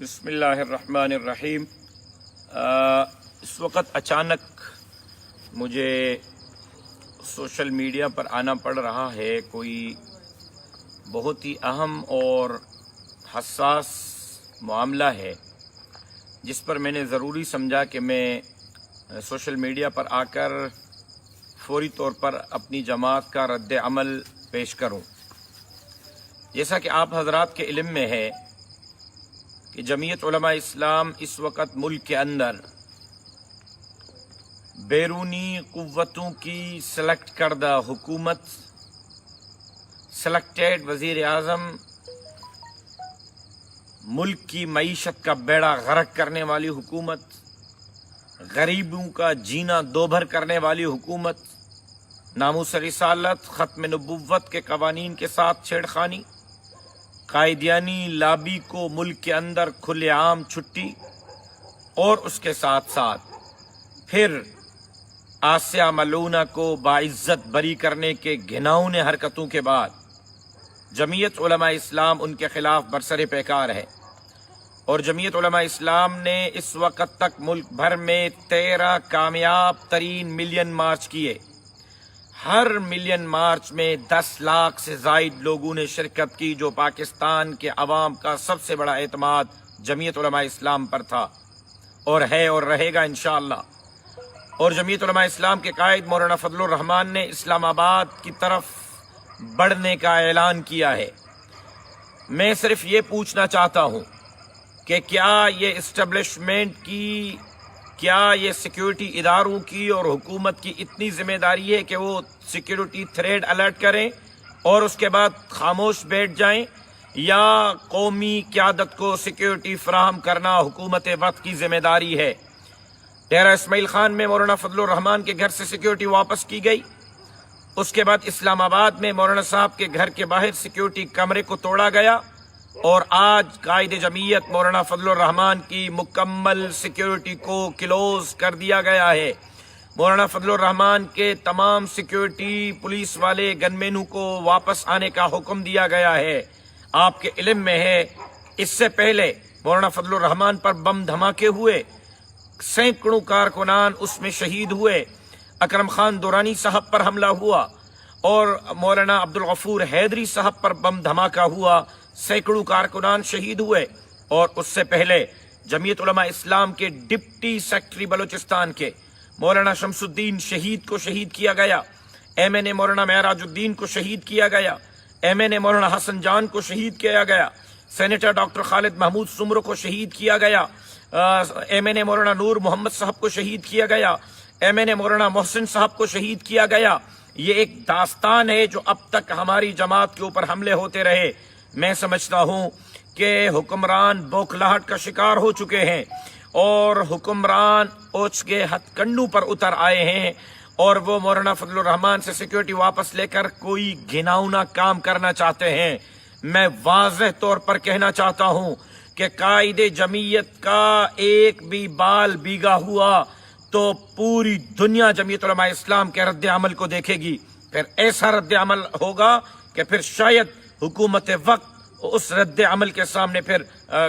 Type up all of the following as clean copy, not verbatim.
بسم اللہ الرحمن الرحیم۔ اس وقت اچانک مجھے سوشل میڈیا پر آنا پڑ رہا ہے کوئی بہت ہی اہم اور حساس معاملہ ہے جس پر میں نے ضروری سمجھا کہ میں سوشل میڈیا پر آ کر فوری طور پر اپنی جماعت کا رد عمل پیش کروں۔ جیسا کہ آپ حضرات کے علم میں ہے کہ جمعیت علماء اسلام اس وقت ملک کے اندر بیرونی قوتوں کی سلیکٹ کردہ حکومت، سلیکٹڈ وزیر اعظم، ملک کی معیشت کا بیڑا غرق کرنے والی حکومت، غریبوں کا جینا دوبھر کرنے والی حکومت، ناموس رسالت، ختم نبوت کے قوانین کے ساتھ چھیڑخانی، قائدیانی لابی کو ملک کے اندر کھلے عام چھٹی، اور اس کے ساتھ ساتھ پھر آسیہ ملعونہ کو باعزت بری کرنے کے گھناؤنے حرکتوں کے بعد جمعیت علماء اسلام ان کے خلاف برسر پیکار ہے۔ اور جمعیت علماء اسلام نے اس وقت تک ملک بھر میں 13 کامیاب ترین ملین مارچ کیے۔ ہر ملین مارچ میں 10 لاکھ سے زائد لوگوں نے شرکت کی، جو پاکستان کے عوام کا سب سے بڑا اعتماد جمعیت علماء اسلام پر تھا اور ہے اور رہے گا انشاءاللہ۔ اور جمعیت علماء اسلام کے قائد مولانا فضل الرحمان نے اسلام آباد کی طرف بڑھنے کا اعلان کیا ہے۔ میں صرف یہ پوچھنا چاہتا ہوں کہ کیا یہ اسٹیبلشمنٹ کی، کیا یہ سیکیورٹی اداروں کی اور حکومت کی اتنی ذمہ داری ہے کہ وہ سیکیورٹی تھریڈ الرٹ کریں اور اس کے بعد خاموش بیٹھ جائیں، یا قومی قیادت کو سیکیورٹی فراہم کرنا حکومت وقت کی ذمہ داری ہے؟ ڈیرہ اسماعیل خان میں مولانا فضل الرحمان کے گھر سے سیکیورٹی واپس کی گئی، اس کے بعد اسلام آباد میں مولانا صاحب کے گھر کے باہر سیکیورٹی کمرے کو توڑا گیا، اور آج قائد جمعیت مولانا فضل الرحمان کی مکمل سیکیورٹی کو کلوز کر دیا گیا ہے۔ مولانا فضل الرحمان کے تمام سیکیورٹی پولیس والے گنمینوں کو واپس آنے کا حکم دیا گیا ہے۔ آپ کے علم میں ہے اس سے پہلے مولانا فضل الرحمان پر بم دھماکے ہوئے، سینکڑوں کارکنان اس میں شہید ہوئے، اکرم خان دورانی صاحب پر حملہ ہوا، اور مولانا عبدالغفور حیدری صاحب پر بم دھماکہ ہوا، سینکڑوں کارکنان شہید ہوئے۔ اور اس سے پہلے جمعیت علماء اسلام کے ڈپٹی سیکٹری بلوچستان کے مولانا شمس الدین شہید کو شہید کیا گیا، ایم این اے مولانا معراج الدین کو شہید کیا گیا، ایم این اے مولانا حسن جان کو شہید کیا گیا، سینیٹر ڈاکٹر خالد محمود سمرو کو شہید کیا گیا، ایم این اے مولانا نور محمد صاحب کو شہید کیا گیا، ایم این اے مولانا محسن صاحب کو شہید کیا گیا۔ یہ ایک داستان ہے جو اب تک ہماری جماعت کے اوپر حملے ہوتے رہے۔ میں سمجھتا ہوں کہ حکمران بوکھلاہٹ کا شکار ہو چکے ہیں، اور حکمران اوچھ کے ہتھ کنڈوں پر اتر آئے ہیں، اور وہ مولانا فضل الرحمان سے سیکیورٹی واپس لے کر کوئی گھناؤنا کام کرنا چاہتے ہیں۔ میں واضح طور پر کہنا چاہتا ہوں کہ قائد جمعیت کا ایک بھی بال بیگا ہوا تو پوری دنیا جمعیت علماء اسلام کے رد عمل کو دیکھے گی۔ پھر ایسا رد عمل ہوگا کہ پھر شاید حکومت وقت اس رد عمل کے سامنے پھر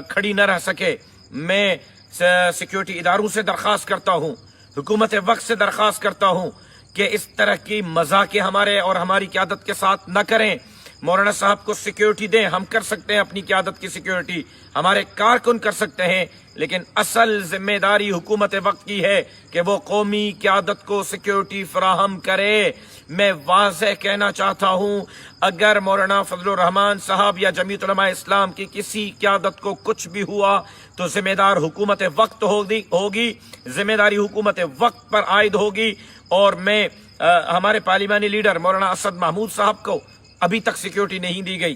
کھڑی نہ رہ سکے۔ میں سیکیورٹی اداروں سے درخواست کرتا ہوں، حکومت وقت سے درخواست کرتا ہوں کہ اس طرح کی مذاقیں ہمارے اور ہماری قیادت کے ساتھ نہ کریں۔ مولانا صاحب کو سیکیورٹی دیں، ہم کر سکتے ہیں اپنی قیادت کی سیکیورٹی، ہمارے کارکن کر سکتے ہیں، لیکن اصل ذمہ داری حکومت وقت کی ہے کہ وہ قومی قیادت کو سیکیورٹی فراہم کرے۔ میں واضح کہنا چاہتا ہوں، اگر مولانا فضل الرحمان صاحب یا جمعیت علماء اسلام کی کسی قیادت کو کچھ بھی ہوا تو ذمہ دار حکومت وقت ہوگی، ذمہ داری حکومت وقت پر عائد ہوگی۔ اور میں ہمارے پارلیمانی لیڈر مولانا اسد محمود صاحب کو ابھی تک سیکیورٹی نہیں دی گئی،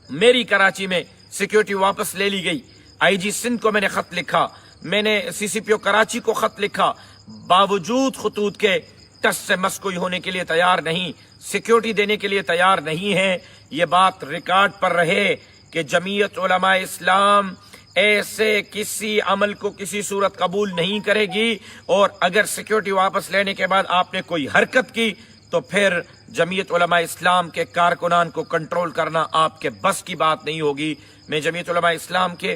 میری کراچی میں سیکیورٹی واپس لے لی گئی، آئی جی سندھ کو میں نے خط لکھا، میں نے سی سی پی او کراچی کو خط لکھا، باوجود خطوط کے ٹس سے مس کوئی ہونے کے لیے تیار نہیں، سیکیورٹی دینے کے لیے تیار نہیں ہے۔ یہ بات ریکارڈ پر رہے کہ جمعیت علماء اسلام ایسے کسی عمل کو کسی صورت قبول نہیں کرے گی، اور اگر سیکیورٹی واپس لینے کے بعد آپ نے کوئی حرکت کی تو پھر جمعیت علماء اسلام کے کارکنان کو کنٹرول کرنا آپ کے بس کی بات نہیں ہوگی۔ میں جمعیت علماء اسلام کے